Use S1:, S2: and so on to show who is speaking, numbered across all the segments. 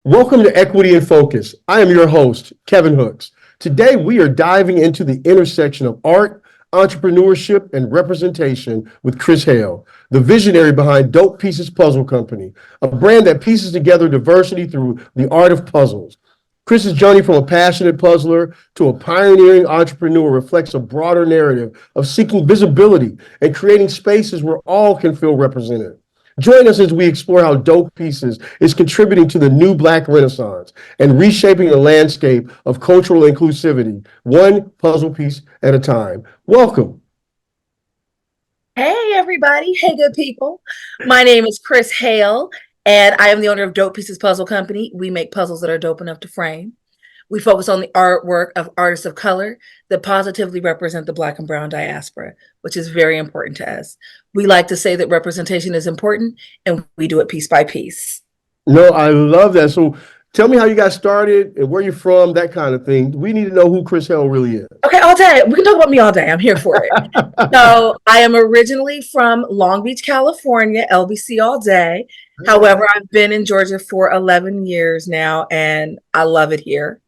S1: Welcome to Equity in Focus. I am your host, Kevin Hooks. Today, we are diving into the intersection of art, entrepreneurship, and representation with Kris Hale, the visionary behind Dope Pieces Puzzle Company, a brand that pieces together diversity through the art of puzzles. Kris's journey from a passionate puzzler to a pioneering entrepreneur reflects a broader narrative of seeking visibility and creating spaces where all can feel represented. Join us as we explore how Dope Pieces is contributing to the new Black Renaissance and reshaping the landscape of cultural inclusivity, one puzzle piece at a time. Welcome.
S2: Hey, everybody. Hey, good people. My name is Kris Hale, and I am the owner of Dope Pieces Puzzle Company. We make puzzles that are dope enough to frame. We focus on the artwork of artists of color that positively represent the Black and Brown diaspora, which is very important to us. We like to say that representation is important, and we do it piece by piece.
S1: No, I love that. So tell me how you got started and where you're from, that kind of thing. We need to know who Kris Hale really is.
S2: Okay, all day. We can talk about me all day. I'm here for it. So I am originally from Long Beach, California, LBC all day. However, I've been in Georgia for 11 years now, and I love it here.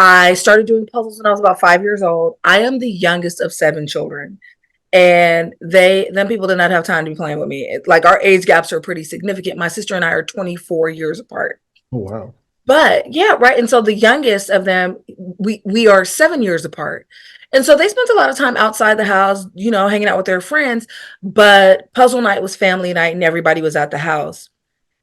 S2: I started doing puzzles when I was about 5 years old. I am the youngest of seven children, and them people did not have time to be playing with me. Like our age gaps are pretty significant. My sister and I are 24 years apart.
S1: Oh, wow.
S2: But yeah, right. And so the youngest of them, we are 7 years apart. And so they spent a lot of time outside the house, hanging out with their friends. But puzzle night was family night and everybody was at the house.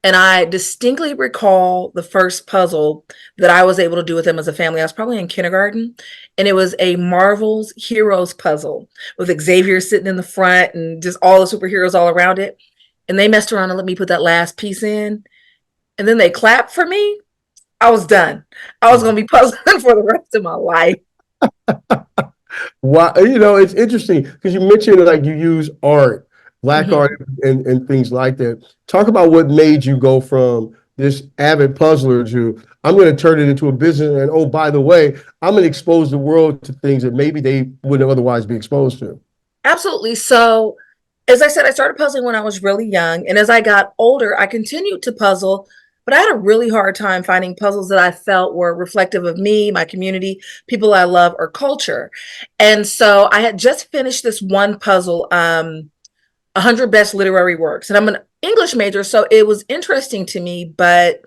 S2: And I distinctly recall the first puzzle that I was able to do with them as a family. I was probably in kindergarten, and it was a Marvel's Heroes puzzle with Xavier sitting in the front and just all the superheroes all around it. And they messed around and let me put that last piece in. And then they clapped for me. I was done. I was going to be puzzling for the rest of my life.
S1: Wow, it's interesting because you mentioned like you use art, Black art, and things like that. Talk about what made you go from this avid puzzler to I'm going to turn it into a business. And oh, by the way, I'm going to expose the world to things that maybe they wouldn't otherwise be exposed to.
S2: Absolutely. So, as I said, I started puzzling when I was really young. And as I got older, I continued to puzzle, but I had a really hard time finding puzzles that I felt were reflective of me, my community, people I love, or culture. And so I had just finished this one puzzle, 100 Best Literary Works. And I'm an English major, so it was interesting to me. But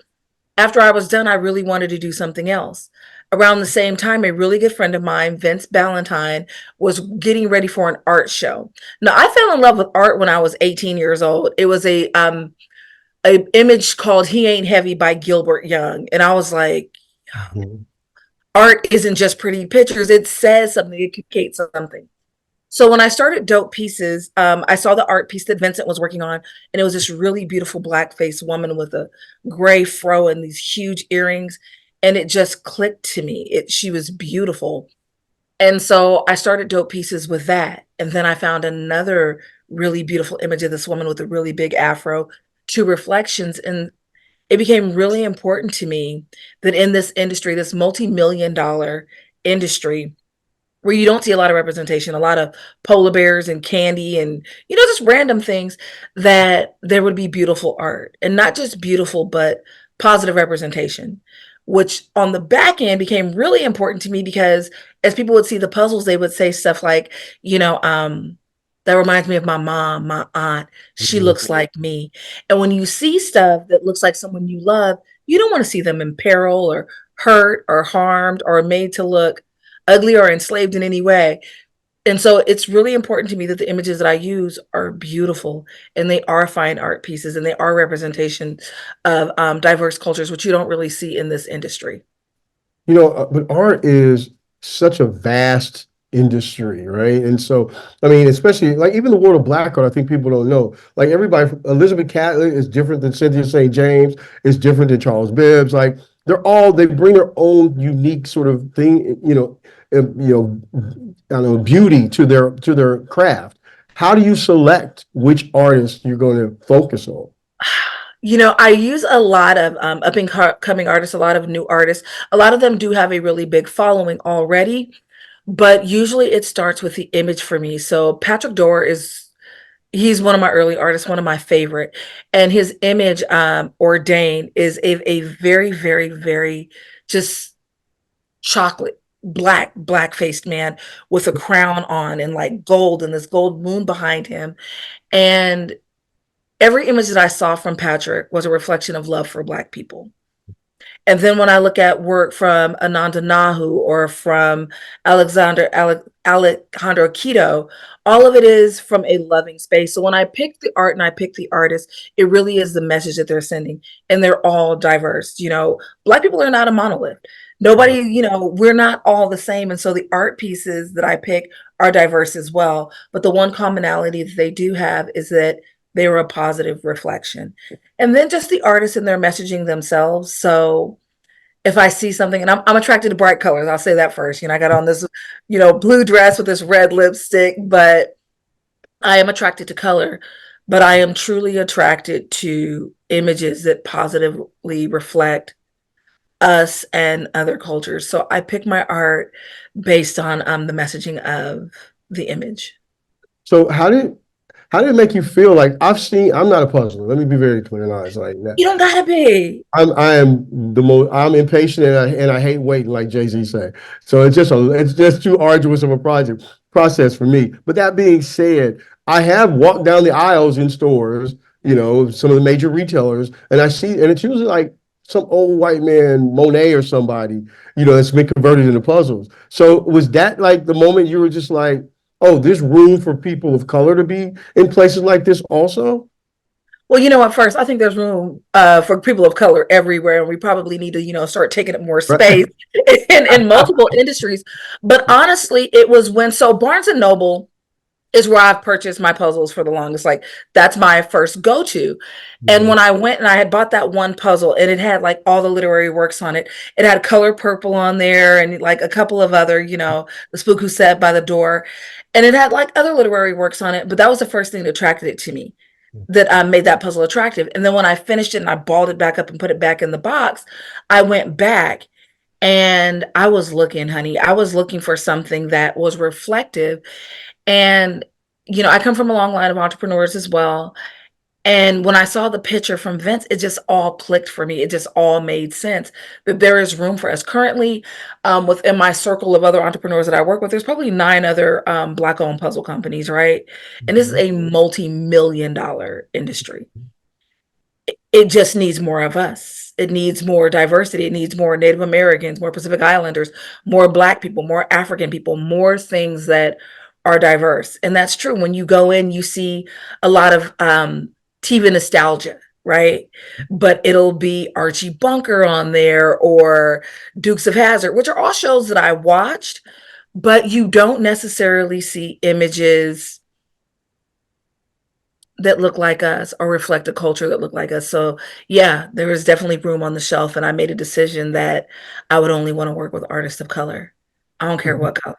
S2: after I was done, I really wanted to do something else. Around the same time, a really good friend of mine, Vince Ballantyne, was getting ready for an art show. Now, I fell in love with art when I was 18 years old. It was a image called He Ain't Heavy by Gilbert Young. And I was like,
S1: Mhm.
S2: art isn't just pretty pictures. It says something, it communicates something. So when I started Dope Pieces, I saw the art piece that Vincent was working on, and it was this really beautiful black-faced woman with a gray fro and these huge earrings, and it just clicked to me. She was beautiful. And so I started Dope Pieces with that. And then I found another really beautiful image of this woman with a really big afro, two reflections, and it became really important to me that in this industry, this multi-million dollar industry, where you don't see a lot of representation, a lot of polar bears and candy and, just random things, that there would be beautiful art, and not just beautiful, but positive representation, which on the back end became really important to me because as people would see the puzzles, they would say stuff like, that reminds me of my mom, my aunt, she looks like me. And when you see stuff that looks like someone you love, you don't want to see them in peril or hurt or harmed or made to look ugly or enslaved in any way. And so it's really important to me that the images that I use are beautiful and they are fine art pieces and they are representation of diverse cultures, which you don't really see in this industry.
S1: But art is such a vast industry, right? And so, I mean, especially like even the world of Black art, I think people don't know. Like everybody, Elizabeth Catlett is different than Cynthia St. James, is different than Charles Bibbs. Like they bring their own unique sort of thing, I don't know, beauty to their craft. How do you select which artists you're going to focus on?
S2: I use a lot of up and coming artists, a lot of new artists. A lot of them do have a really big following already, but usually it starts with the image for me. So Patrick Dorr is He's one of my early artists, one of my favorite. And his image, Ordain, is a very, very, very just chocolate, black faced man with a crown on and like gold and this gold moon behind him. And every image that I saw from Patrick was a reflection of love for Black people. And then when I look at work from Ananda Nahu or from Alejandro Quito, all of it is from a loving space. So when I pick the art and I pick the artist, it really is the message that they're sending. And they're all diverse. You know, Black people are not a monolith. Nobody, you know, we're not all the same. And so the art pieces that I pick are diverse as well. But the one commonality that they do have is that they were a positive reflection. And then just the artists and their messaging themselves. So if I see something, and I'm attracted to bright colors, I'll say that first. You know, I got on this, you know, blue dress with this red lipstick, but I am attracted to color. But I am truly attracted to images that positively reflect us and other cultures. So I pick my art based on the messaging of the image.
S1: So how did it make you feel? Like I'm not a puzzler. Let me be very clear and honest. Like that.
S2: You don't gotta be.
S1: I am I'm impatient and I hate waiting, like Jay-Z said. So it's just too arduous of a process for me. But that being said, I have walked down the aisles in stores, you know, some of the major retailers, and I see, and it's usually like some old white man, Monet or somebody, you know, that's been converted into puzzles. So was that like the moment you were just like, oh, there's room for people of color to be in places like this also?
S2: Well, you know, at first, I think there's room for people of color everywhere, and we probably need to, you know, start taking up more
S1: Right.
S2: space in multiple industries. But honestly, it was when so Barnes and Noble is where I've purchased my puzzles for the longest. Like that's my first go-to. And
S1: Mhm.
S2: when I went and I had bought that one puzzle and it had like all the literary works on it, it had Color Purple on there and like a couple of other, you know, The Spook Who Sat by the Door, and it had like other literary works on it. But that was the first thing that attracted it to me, that made that puzzle attractive. And then when I finished it and I balled it back up and put it back in the box, I went back and I was looking, honey. I was looking for something that was reflective. And, you know, I come from a long line of entrepreneurs as well. And when I saw the picture from Vince, it just all clicked for me. It just all made sense that there is room for us. Currently, within my circle of other entrepreneurs that I work with, there's probably 9 other Black-owned puzzle companies, right? And this is
S1: Mhm.
S2: a multi-million dollar industry. It just needs more of us. It needs more diversity. It needs more Native Americans, more Pacific Islanders, more Black people, more African people, more things that are diverse. And that's true. When you go in, you see a lot of TV nostalgia, right? But it'll be Archie Bunker on there or Dukes of Hazzard, which are all shows that I watched, but you don't necessarily see images that look like us or reflect a culture that look like us. So yeah, there is definitely room on the shelf. And I made a decision that I would only want to work with artists of color. I don't care what color,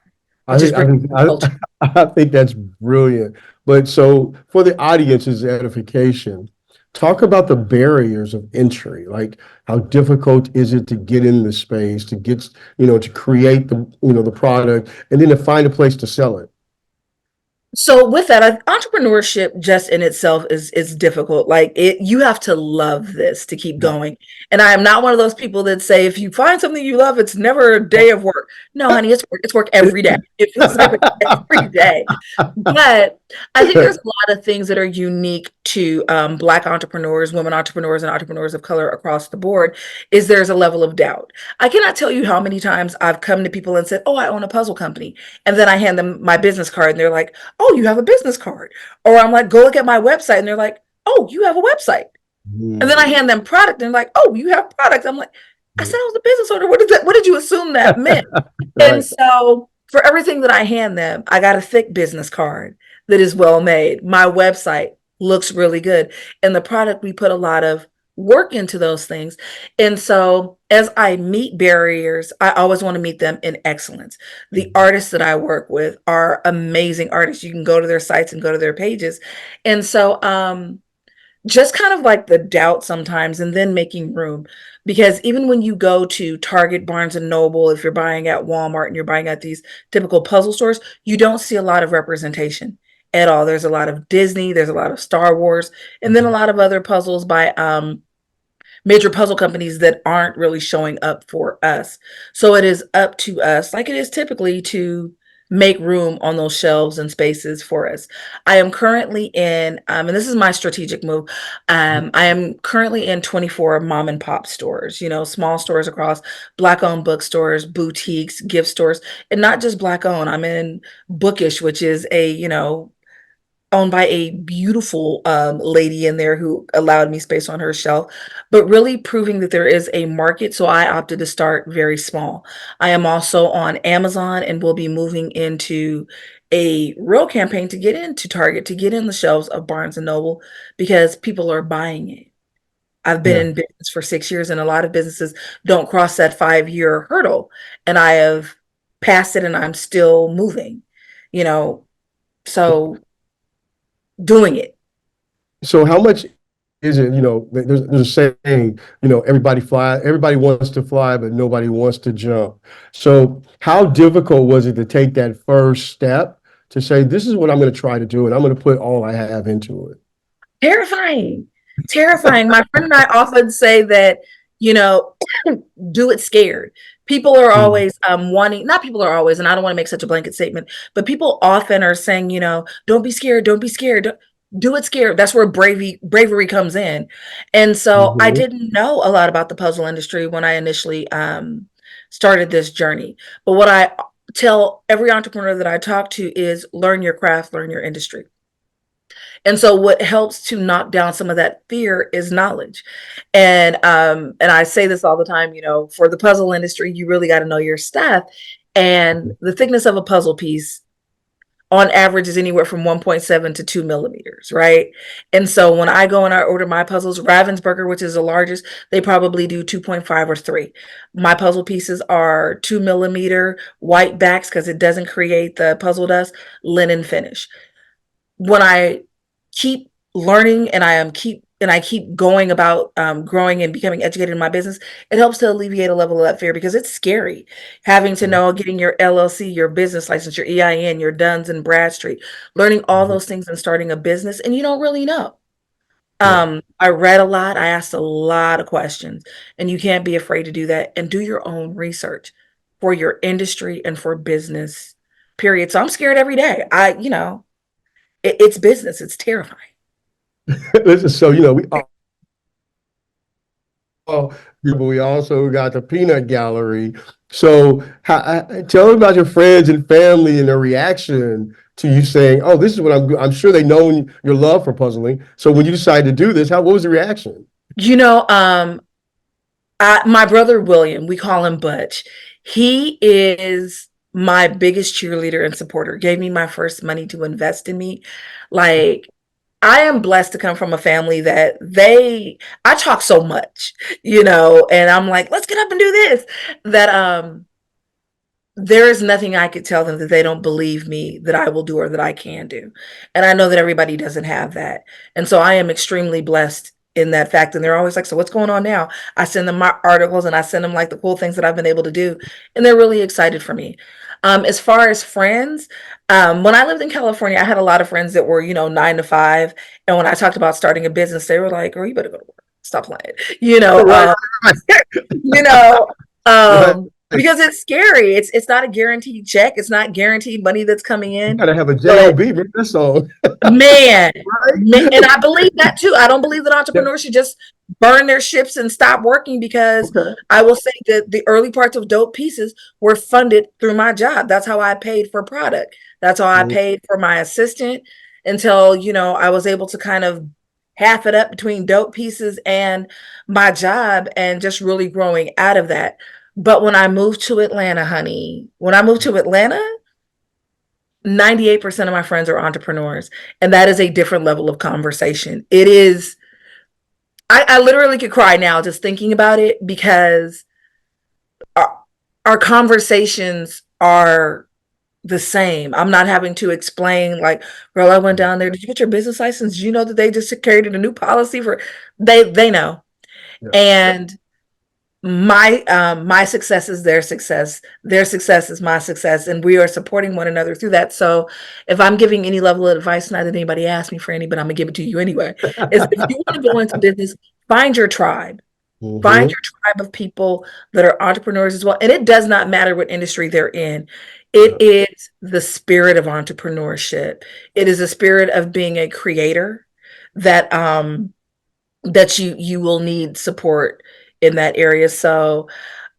S2: but
S1: I
S2: just
S1: think I
S2: bring
S1: think
S2: culture.
S1: I think that's brilliant. But so for the audience's edification, talk about the barriers of entry. Like how difficult is it to get in the space, to get, you know, to create the, you know, the product and then to find a place to sell it.
S2: So with that, entrepreneurship just in itself is difficult. Like it, you have to love this to keep
S1: Yeah.
S2: going. And I am not one of those people that say if you find something you love, it's never a day of work. No, honey, it's work. It's work every day. It feels like work every day. But I think there's a lot of things that are unique to Black entrepreneurs, women entrepreneurs, and entrepreneurs of color across the board. Is there's a level of doubt. I cannot tell you how many times I've come to people and said, "Oh, I own a puzzle company," and then I hand them my business card, and they're like, "Oh, you have a business card," or I'm like, "Go look at my website," and they're like, "Oh, you have a website," and then I
S1: Hmm.
S2: hand them product, and they're like, "Oh, you have product." I'm like, "I said I was a business owner. What did that? What did you assume that meant?" And
S1: Right.
S2: so for everything that I hand them, I got a thick business card that is well made. My website looks really good. And the product, we put a lot of work into those things. And so as I meet barriers, I always want to meet them in excellence. The artists that I work with are amazing artists. You can go to their sites and go to their pages. And so just kind of like the doubt sometimes and then making room, because even when you go to Target, Barnes and Noble, if you're buying at Walmart and you're buying at these typical puzzle stores, you don't see a lot of representation at all. There's a lot of Disney, there's a lot of Star Wars, and then a lot of other puzzles by major puzzle companies that aren't really showing up for us. So it is up to us, like it is typically, to make room on those shelves and spaces for us. I am currently in, and this is my strategic move. I am currently in 24 mom and pop stores, small stores across Black owned bookstores, boutiques, gift stores, and not just Black owned. I'm in Bookish, which is owned by a beautiful lady in there who allowed me space on her shelf, but really proving that there is a market. So I opted to start very small. I am also on Amazon and will be moving into a real campaign to get into Target, to get in the shelves of Barnes and Noble, because people are buying it. I've been
S1: Yeah.
S2: in business for 6 years, and a lot of businesses don't cross that 5 year hurdle. And I have passed it and I'm still moving, you know, so doing it.
S1: So how much is it, there's a saying, everybody wants to fly, but nobody wants to jump. So how difficult was it to take that first step to say, this is what I'm going to try to do, and I'm going to put all I have into it?
S2: Terrifying. Terrifying. My friend and I often say that, you know, do it scared. People are
S1: Mm.
S2: always wanting, not people are always, and I don't want to make such a blanket statement, but people often are saying, don't be scared, don't be scared. Do it scared. That's where bravery comes in. And so I
S1: Mhm.
S2: didn't know a lot about the puzzle industry when I initially started this journey. But what I tell every entrepreneur that I talk to is learn your craft, learn your industry. And so what helps to knock down some of that fear is knowledge. And I say this all the time, for the puzzle industry, you really got to know your stuff. And the thickness of a puzzle piece on average is anywhere from 1.7 to 2 millimeters, right? And so when I go and I order my puzzles, Ravensburger, which is the largest, they probably do 2.5 or 3. My puzzle pieces are 2 millimeter white backs because it doesn't create the puzzle dust, linen finish. When I keep learning and I keep going about growing and becoming educated in my business, it helps to alleviate a level of that fear, because it's scary having to know, getting your LLC, your business license, your EIN, your Duns and Bradstreet, learning all
S1: Mhm.
S2: those things and starting a business, and you don't really know.
S1: Yeah.
S2: I read a lot, I asked a lot of questions, and you can't be afraid to do that and do your own research for your industry and for business. Period. So I'm scared every day. It's business. It's terrifying.
S1: Listen, so we all, but we also got the peanut gallery. So tell me about your friends and family and their reaction to you saying, "Oh, this is what I'm sure they know your love for puzzling. So when you decided to do this, what was the reaction?"
S2: You know, my brother William, we call him Butch. He is my biggest cheerleader and supporter. Gave me my first money to invest in me. Like, I am blessed to come from a family that I talk so much, and I'm like, let's get up and do this. That there is nothing I could tell them that they don't believe me that I will do or that I can do. And I know that everybody doesn't have that. And so I am extremely blessed in that fact. And they're always like, so what's going on now? I send them my articles and I send them like the cool things that I've been able to do. And they're really excited for me. As far as friends, when I lived in California, I had a lot of friends that were, 9 to 5. And when I talked about starting a business, they were like, oh, you better go to work. Stop playing. You know,
S1: Right,
S2: um, you know,
S1: right.
S2: because it's scary. It's not a guaranteed check. It's not guaranteed money that's coming
S1: You
S2: in.
S1: gotta have a
S2: But
S1: J.O.B. Remember that song,
S2: man, and
S1: right?
S2: I believe that too. I don't believe that
S1: Yeah.
S2: entrepreneurs should just burn their ships and stop working, because
S1: Okay.
S2: I will say that the early parts of Dope Pieces were funded through my job. That's how I paid for product. That's how I
S1: Mhm.
S2: paid for my assistant until, I was able to kind of half it up between Dope Pieces and my job, and just really growing out of that. But when I moved to Atlanta, honey, when I moved to Atlanta, 98% of my friends are entrepreneurs, and that is a different level of conversation. It is, I literally could cry now just thinking about it, because our, our conversations are the same. I'm not having to explain, like, girl, I went down there. Did you get your business license? Did you know that they just created a new policy for, they know.
S1: Yeah.
S2: And my success is their success is my success, and we are supporting one another through that. So if I'm giving any level of advice, not that anybody asked me for any, but I'm gonna give it to you anyway, is if you want to go into business, find your tribe. Find
S1: Hmm.
S2: your tribe of people that are entrepreneurs as well. And it does not matter what industry they're in.
S1: Yeah.
S2: It is the spirit of entrepreneurship. It is a spirit of being a creator that that you will need support in that area. So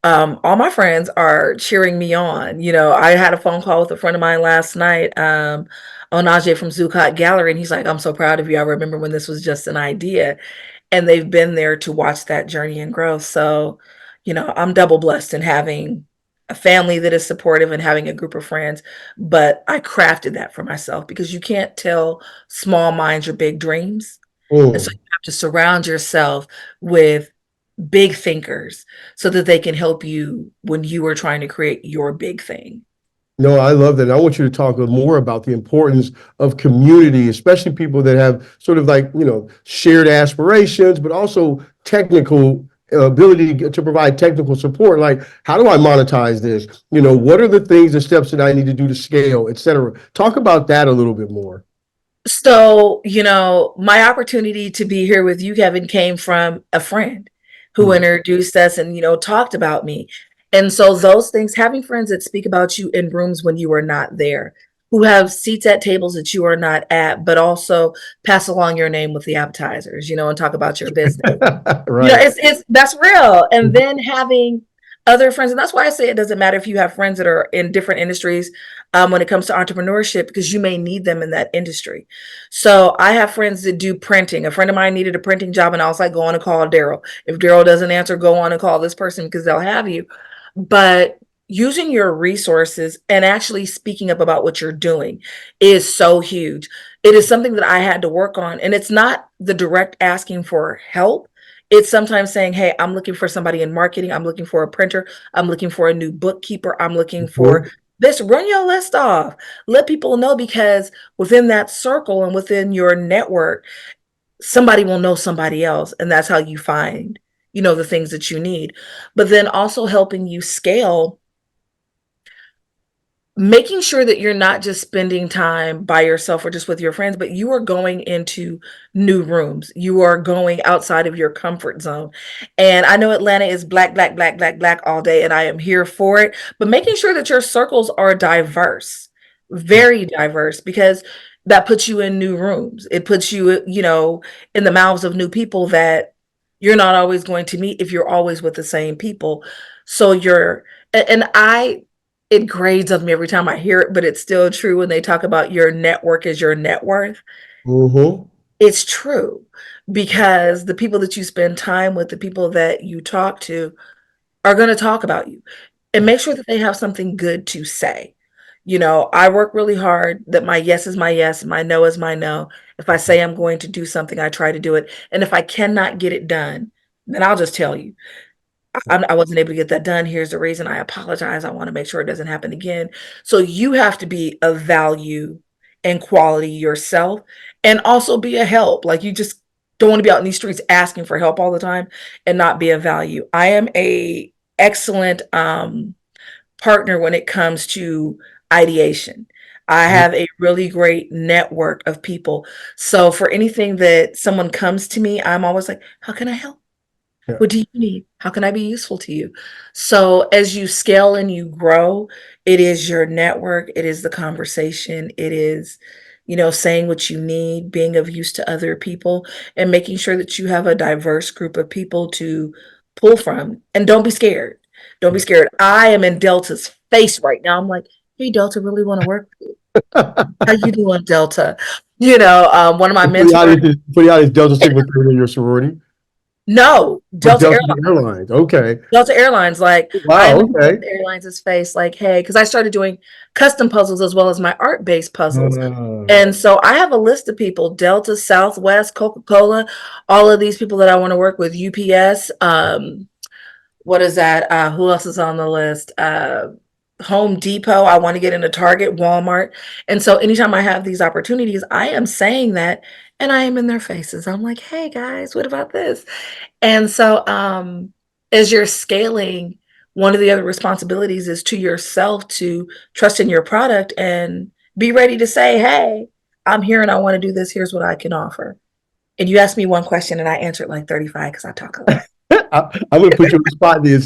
S2: all my friends are cheering me on. You know, I had a phone call with a friend of mine last night, Onaje from Zuccotti Gallery, and he's like, I'm so proud of you. I remember when this was just an idea. And they've been there to watch that journey and growth. So, you know, I'm double blessed in having a family that is supportive and having a group of friends. But I crafted that for myself because you can't tell small minds your big dreams. And so
S1: Mm.
S2: you have to surround yourself with big thinkers so that they can help you when you are trying to create your big thing.
S1: No, I love that. I want you to talk more about the importance of community, especially people that have sort of like, shared aspirations, but also technical ability to provide technical support. Like, how do I monetize this? What are the things, the steps that I need to do to scale, et cetera? Talk about that a little bit more.
S2: So, you know, my opportunity to be here with you, Kevin, came from a friend who
S1: Mm.
S2: introduced us and, you know, talked about me. And so those things, having friends that speak about you in rooms when you are not there, who have seats at tables that you are not at, but also pass along your name with the appetizers, you know, and talk about your business. You know,
S1: Right.
S2: it's that's real. And then having other friends, and that's why I say it doesn't matter if you have friends that are in different industries when it comes to entrepreneurship, because you may need them in that industry. So I have friends that do printing. A friend of mine needed a printing job, and I was like, go on and call Daryl. If Daryl doesn't answer, go on and call this person because they'll have you. But using your resources and actually speaking up about what you're doing is so huge. It is something that I had to work on. And it's not the direct asking for help. It's sometimes saying, hey, I'm looking for somebody in marketing. I'm looking for a printer. I'm looking for a new bookkeeper. I'm looking for
S1: Mhm.
S2: this. Run your list off. Let people know, because within that circle and within your network, somebody will know somebody else. And that's how you find, you know, the things that you need. But then also helping you scale, making sure that you're not just spending time by yourself or just with your friends, but you are going into new rooms. You are going outside of your comfort zone. And I know Atlanta is black, black, black, black, black all day, and I am here for it. But making sure that your circles are diverse, very diverse, because that puts you in new rooms. It puts you, you know, in the mouths of new people that you're not always going to meet if you're always with the same people. So and I, it grades on me every time I hear it, but it's still true when they talk about your network is your net worth.
S1: Mhm.
S2: It's true, because the people that you spend time with, the people that you talk to, are going to talk about you, and make sure that they have something good to say. You know, I work really hard that my yes is my yes, my no is my no. If I say I'm going to do something, I try to do it. And if I cannot get it done, then I'll just tell you. I wasn't able to get that done. Here's the reason. I apologize. I want to make sure it doesn't happen again. So you have to be of value and quality yourself, and also be a help. Like, you just don't want to be out in these streets asking for help all the time and not be of value. I am a excellent partner when it comes to ideation. I have a really great network of people. So for anything that someone comes to me, I'm always like, how can I help?
S1: Yeah.
S2: What do you need? How can I be useful to you? So as you scale and you grow, it is your network, it is the conversation, it is, you know, saying what you need, being of use to other people, and making sure that you have a diverse group of people to pull from. And don't be scared. Don't be
S1: Yeah.
S2: scared. I am in Delta's face right now. I'm like, hey, Delta, really want to work with you. How you doing, Delta? You know, one of my mentors,
S1: For the audience, Delta Sigma 3 in your sorority
S2: no,
S1: or
S2: Delta
S1: Delta
S2: Airlines.
S1: Airlines. Okay.
S2: Delta Airlines, like, I am
S1: Wow.
S2: in
S1: Okay.
S2: Delta Airlines' face, like, hey, because I started doing custom puzzles as well as my art-based puzzles.
S1: Uh,
S2: And so I have a list of people: Delta, Southwest, Coca-Cola, all of these people that I want to work with, UPS, what is that? Who else is on the list? Home Depot, I want to get into Target, Walmart. And so anytime I have these opportunities, I am saying that, and I am in their faces. I'm like, hey guys, what about this? And so as you're scaling, one of the other responsibilities is to yourself to trust in your product and be ready to say, hey, I'm here and I want to do this. Here's what I can offer. And you asked me one question and I answered like 35 because I talk a lot.
S1: I'm going to put you on the spot there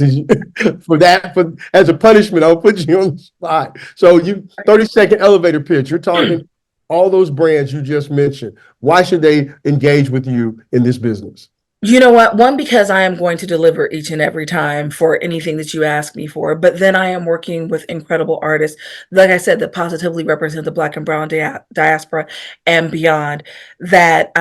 S1: for that. For as a punishment, I'll put you on the spot. So 30-second elevator pitch. You're talking all those brands you just mentioned. Why should they engage with you in this business?
S2: You know what? One, because I am going to deliver each and every time for anything that you ask me for. But then I am working with incredible artists, like I said, that positively represent the Black and Brown diaspora and beyond. That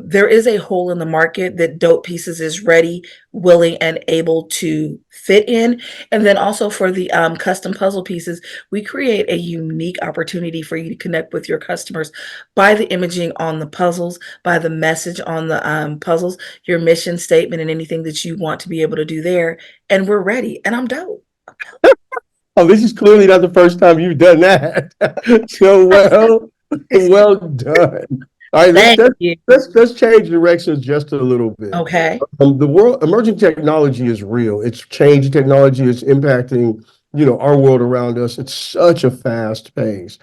S2: there is a hole in the market that Dope Pieces is ready, willing, and able to fit in. And then also for the custom puzzle pieces, we create a unique opportunity for you to connect with your customers by the imaging on the puzzles, by the message on the puzzles, your mission statement, and anything that you want to be able to do there. And we're ready. And I'm dope.
S1: Oh, this is clearly not the first time you've done that. So well done. All right,
S2: Thank you.
S1: let's change directions just a little bit.
S2: Okay.
S1: The world emerging technology is real. It's changing technology. It's impacting, our world around us. It's such a fast pace.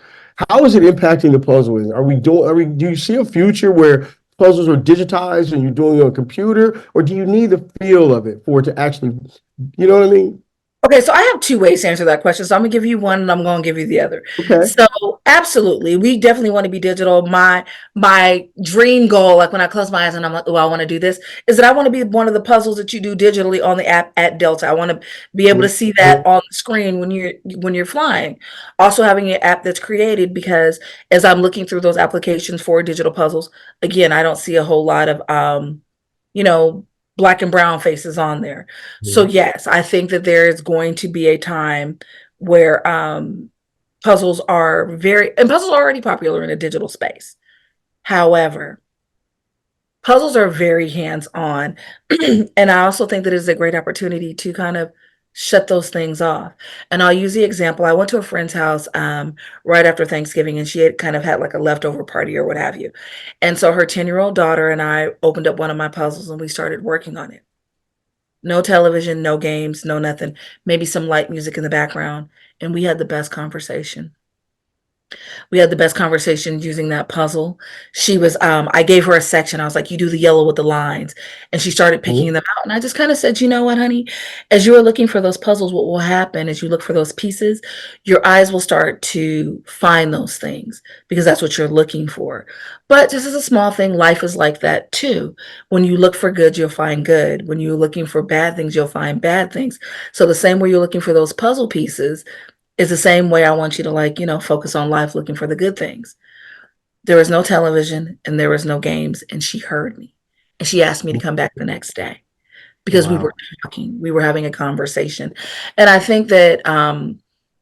S1: How is it impacting the puzzling? Do you see a future where puzzles are digitized and you're doing it on a computer, or do you need the feel of it for it to actually, you know what I mean?
S2: Okay, so I have two ways to answer that question. So I'm gonna give you one and I'm gonna give you the other.
S1: Okay.
S2: So absolutely, we definitely want to be digital. My dream goal, like when I close my eyes and I'm like, oh, I want to do this, is that I want to be one of the puzzles that you do digitally on the app at Delta. I want to be able to see that on the screen when you're flying. Also having an app that's created, because as I'm looking through those applications for digital puzzles, again, I don't see a whole lot of you know, Black and brown faces on there. So yes, I think that there is going to be a time where puzzles are puzzles are already popular in a digital space. However, puzzles are very hands-on. And I also think that it's a great opportunity to kind of shut those things off. And I'll use the example. I went to a friend's house right after Thanksgiving, and she had kind of had like a leftover party or what have you. And so her 10-year-old daughter and I opened up one of my puzzles and we started working on it. No television, no games, no nothing. Maybe some light music in the background. And we had the best conversation. We had the best conversation using that puzzle. She was, I gave her a section. I was like, you do the yellow with the lines. And she started picking them out. And I just kind of said, you know what, honey? As you are looking for those puzzles, what will happen as you look for those pieces, your eyes will start to find those things because that's what you're looking for. But just as a small thing, life is like that too. When you look for good, you'll find good. When you're looking for bad things, you'll find bad things. So the same way you're looking for those puzzle pieces, is the same way I want you to focus on life, looking for the good things. There was no television and there was no games, and she heard me. And she asked me to come back the next day because we
S1: Wow.
S2: were talking, we were having a conversation. And I think that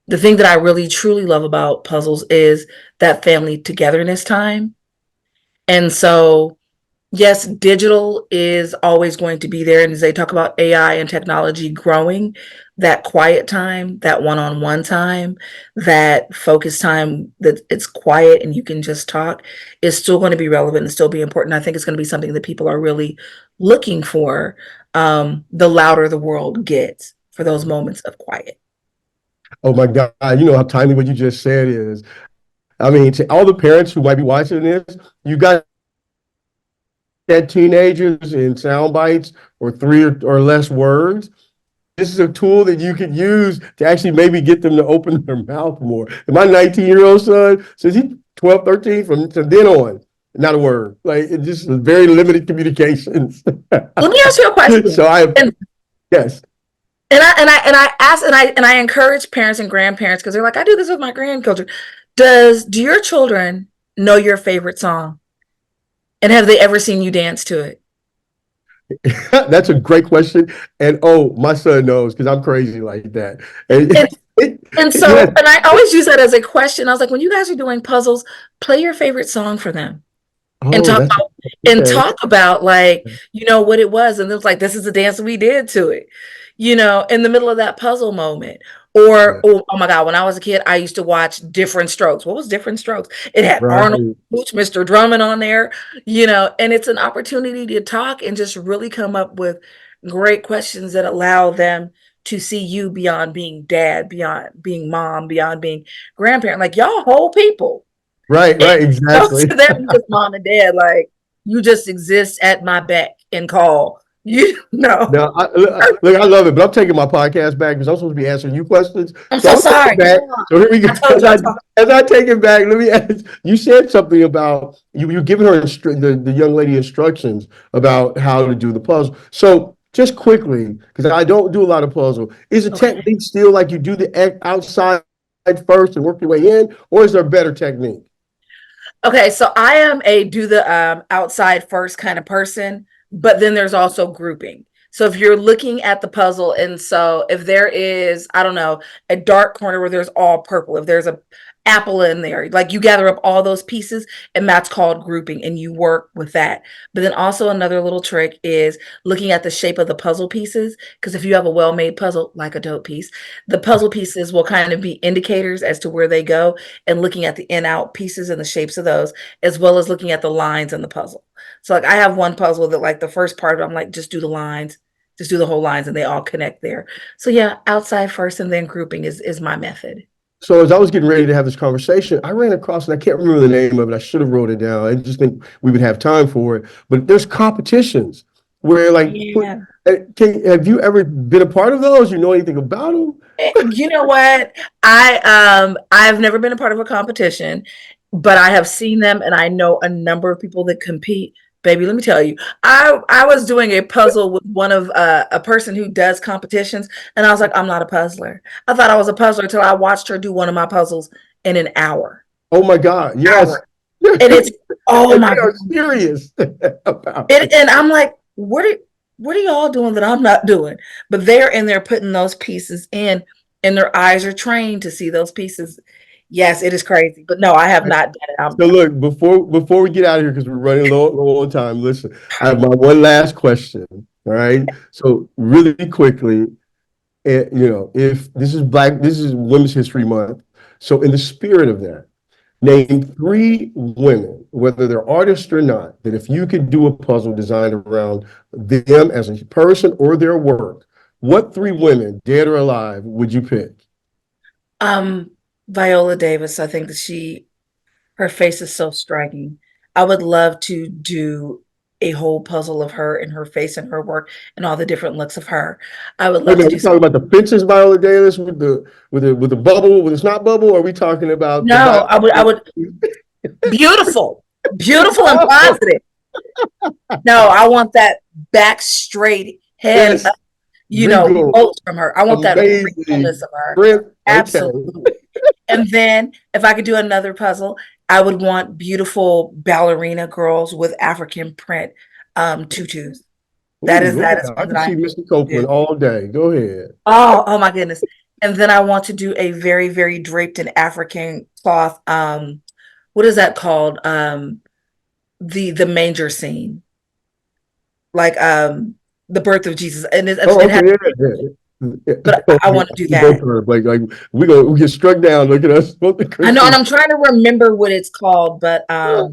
S2: the thing that I really truly love about puzzles is that family togetherness time. And so yes, digital is always going to be there. And as they talk about AI and technology growing, that quiet time, that one-on-one time, that focus time, that it's quiet and you can just talk, is still going to be relevant and still be important. I think it's going to be something that people are really looking for, the louder the world gets for those moments of quiet.
S1: Oh my God, you know how timely what you just said is. I mean, to all the parents who might be watching this, you got that teenagers in sound bites or three or less words. This is a tool that you could use to actually maybe get them to open their mouth more. And my 19-year-old son says he's 12, 13 from then on, not a word. Like it just very limited communications.
S2: Let me ask you a question.
S1: So yes.
S2: And I ask and I encourage parents and grandparents because they're like, I do this with my grandchildren. Do your children know your favorite song? And have they ever seen you dance to it?
S1: That's a great question. And oh, my son knows because I'm crazy like that. And,
S2: And,
S1: yes.
S2: and I always use that as a question. I was like, when you guys are doing puzzles, play your favorite song for them and
S1: Oh, that's okay.
S2: talk about like, what it was. And it was like, this is the dance we did to it, in the middle of that puzzle moment. Or,
S1: Yeah.
S2: oh my God, when I was a kid, I used to watch Different Strokes. What was Different Strokes? It had Arnold,
S1: Right.
S2: Mr. Drummond on there, and it's an opportunity to talk and just really come up with great questions that allow them to see you beyond being dad, beyond being mom, beyond being grandparent. Like y'all whole people.
S1: Right,
S2: And
S1: right,
S2: so
S1: exactly.
S2: to them, just mom and dad, like you just exist at my beck and call. You know.
S1: Now, look, I love it, but I'm taking my podcast back because I'm supposed to be answering you questions.
S2: I'm
S1: So
S2: so
S1: I'm gonna take
S2: sorry.
S1: it back.
S2: No,
S1: So here we go.
S2: I told you I talked.
S1: As I take it back, let me ask. You said something about you giving her the young lady instructions about how to do the puzzle. So just quickly, because I don't do a lot of puzzle, is the
S2: Okay.
S1: technique still like you do the outside first and work your way in, or is there a better technique?
S2: Okay, so I am a do the outside first kind of person, but then there's also grouping. So if you're looking at the puzzle, and so if there is, I don't know, a dark corner where there's all purple, if there's a apple in there, like you gather up all those pieces, and that's called grouping, and you work with that. But then also another little trick is looking at the shape of the puzzle pieces, because if you have a well-made puzzle, like a dope piece, the puzzle pieces will kind of be indicators as to where they go, and looking at the in out pieces and the shapes of those, as well as looking at the lines in the puzzle. So like I have one puzzle that like the first part of it, I'm like, just do the lines, just do the whole lines and they all connect there. So yeah, outside first and then grouping is my method.
S1: So as I was getting ready to have this conversation, I ran across, and I can't remember the name of it. I should have wrote it down. I just think we would have time for it. But there's competitions where, like,
S2: Yeah.
S1: have you ever been a part of those? You know anything about them?
S2: You know what? I've never been a part of a competition, but I have seen them and I know a number of people that compete. Baby, let me tell you, I was doing a puzzle with one of a person who does competitions, and I was like, I'm not a puzzler. I thought I was a puzzler until I watched her do one of my puzzles in an hour.
S1: Oh my God, yes.
S2: Hour. And it's oh
S1: And
S2: my
S1: they
S2: God.
S1: are serious about it.
S2: And I'm like, what are y'all doing that I'm not doing? But they're in there putting those pieces in, and their eyes are trained to see those pieces. Yes, it is crazy. But no, I have not done it.
S1: So look, before we get out of here, because we're running low on time, listen, I have my one last question. All right. So really quickly, if this is Women's History Month. So in the spirit of that, name three women, whether they're artists or not, that if you could do a puzzle designed around them as a person or their work, what three women, dead or alive, would you pick?
S2: um Viola Davis, I think that her face is so striking. I would love to do a whole puzzle of her and her face and her work and all the different looks of her. I would
S1: Wait a
S2: love to
S1: minute,
S2: do
S1: we talking
S2: something.
S1: about the Princess Viola Davis with the bubble, with the snot bubble, or are we talking about the
S2: No,
S1: Viola?
S2: I would beautiful, beautiful and
S1: Oh,
S2: positive. No, I want that back straight, head
S1: yes, regal,
S2: bolt from her. I want that regalness
S1: amazing,
S2: of her.
S1: Prince. Okay.
S2: Absolutely. And then if I could do another puzzle, I would want beautiful ballerina girls with African print tutus.
S1: Ooh,
S2: That
S1: okay.
S2: is
S1: I
S2: one that
S1: can
S2: I
S1: see Mr. Copeland
S2: do.
S1: all day. Go ahead.
S2: Oh my goodness. And then I want to do a very, very draped in African cloth. What is that called? The manger scene. Like the birth of Jesus. And
S1: Oh,
S2: it has,
S1: okay, yeah, yeah. Yeah.
S2: but I
S1: Okay,
S2: want to do
S1: we both
S2: that.
S1: heard like we get struck down. Look at us, both the
S2: I know, and
S1: Christians.
S2: I'm trying to remember what it's called, but I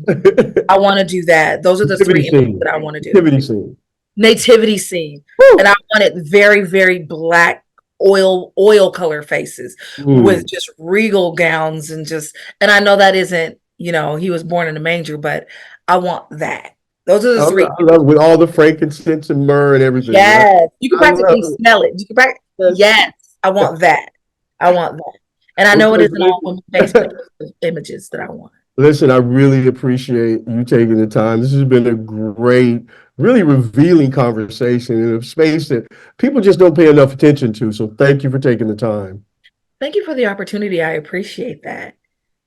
S2: want to do that. Those are the
S1: Nativity
S2: three images that
S1: scene.
S2: I want to do.
S1: Nativity scene.
S2: Nativity scene. And
S1: Woo!
S2: I want it very, very black oil color faces with
S1: Ooh.
S2: just regal gowns and just, and I know that isn't, he was born in a manger, but I want that. Those are the three.
S1: I love with all the frankincense and myrrh and everything. Right?
S2: Yes. You can
S1: I love
S2: practically smell it. You can
S1: it.
S2: yes. I want that. I want that. And I
S1: Well,
S2: know it
S1: Chris,
S2: isn't all woman face, but it's images that I want.
S1: listen, I really appreciate you taking the time. This has been a great, really revealing conversation in a space that people just don't pay enough attention to. So thank you for taking the time.
S2: Thank you for the opportunity. I appreciate that.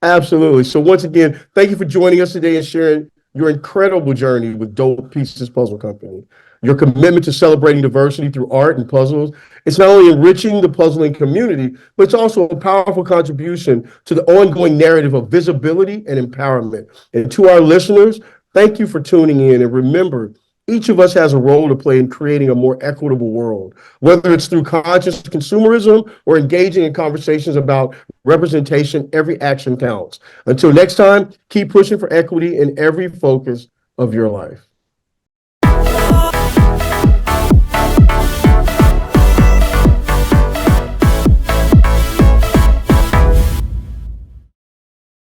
S1: Absolutely. So once again, thank you for joining us today and sharing your incredible journey with Dope Pieces Puzzle Company. Your commitment to celebrating diversity through art and puzzles, it's not only enriching the puzzling community, but it's also a powerful contribution to the ongoing narrative of visibility and empowerment. And to our listeners, thank you for tuning in. And remember, each of us has a role to play in creating a more equitable world, whether it's through conscious consumerism or engaging in conversations about representation. Every action counts. Until next time, keep pushing for equity in every focus of your life.